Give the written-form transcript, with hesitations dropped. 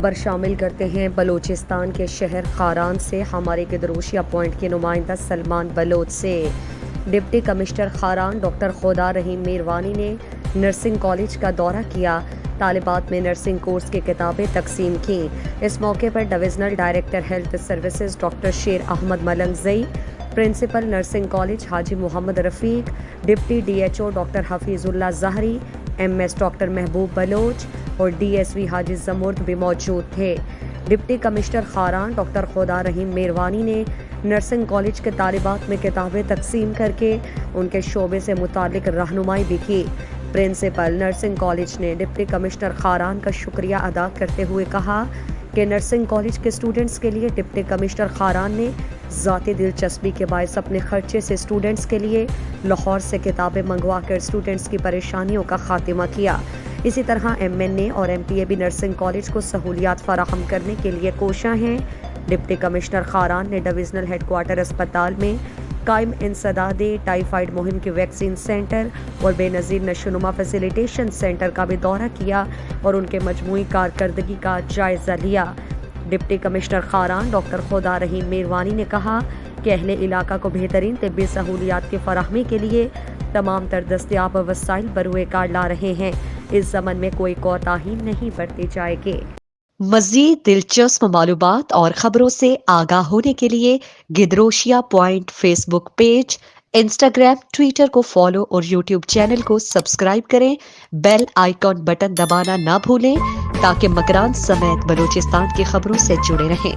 خبر شامل کرتے ہیں بلوچستان کے شہر خاران سے ہمارے گدروشیا پوائنٹ کے نمائندہ سلمان بلوچ سے۔ ڈپٹی کمشنر خاران ڈاکٹر خدا رحیم میروانی نے نرسنگ کالج کا دورہ کیا، طالبات میں نرسنگ کورس کی کتابیں تقسیم کیں۔ اس موقع پر divisional director health services doctor Sher Ahmed Malangzai, principal nursing college Haji Muhammad Rafiq, deputy D H O doctor Hafeezullah Zehri, M S doctor Mehboob Baloch اور ڈی ایس وی حاجی زمرد بھی موجود تھے۔ ڈپٹی کمشنر خاران ڈاکٹر خدا رحیم میروانی نے نرسنگ کالج کے طالبات میں کتابیں تقسیم کر کے ان کے شعبے سے متعلق رہنمائی بھی کی۔ پرنسپل نرسنگ کالج نے ڈپٹی کمشنر خاران کا شکریہ ادا کرتے ہوئے کہا کہ نرسنگ کالج کے اسٹوڈنٹس کے لیے ڈپٹی کمشنر خاران نے ذاتی دلچسپی کے باعث اپنے خرچے سے اسٹوڈنٹس کے لیے لاہور سے کتابیں منگوا کر اسٹوڈنٹس کی پریشانیوں کا خاتمہ کیا۔ اسی طرح ایم این اے اور ایم پی اے بھی نرسنگ کالج کو سہولیات فراہم کرنے کے لیے کوشاں ہیں۔ ڈپٹی کمشنر خاران نے ڈویژنل ہیڈ کوارٹر اسپتال میں قائم انسداد ٹائیفائیڈ مہم کے ویکسین سینٹر اور بے نظیر نشوونما فیسیلیٹیشن سینٹر کا بھی دورہ کیا اور ان کے مجموعی کارکردگی کا جائزہ لیا۔ ڈپٹی کمشنر خاران ڈاکٹر خدا رحیم میروانی نے کہا کہ اہل علاقہ کو بہترین طبی سہولیات کی فراہمی کے لیے تمام تر دستیاب وسائل بروئے کار لا رہے ہیں۔ اس ضمن میں کوئی کوتاہی نہیں برتی جائے گی۔ مزید دلچسپ معلومات اور خبروں سے آگاہ ہونے کے لیے Gedrosia point Facebook page, Instagram, Twitter کو فالو اور یوٹیوب چینل کو سبسکرائب کریں۔ بیل آئیکن بٹن دبانا نہ بھولیں تاکہ مکران سمیت بلوچستان کی خبروں سے جڑے رہیں۔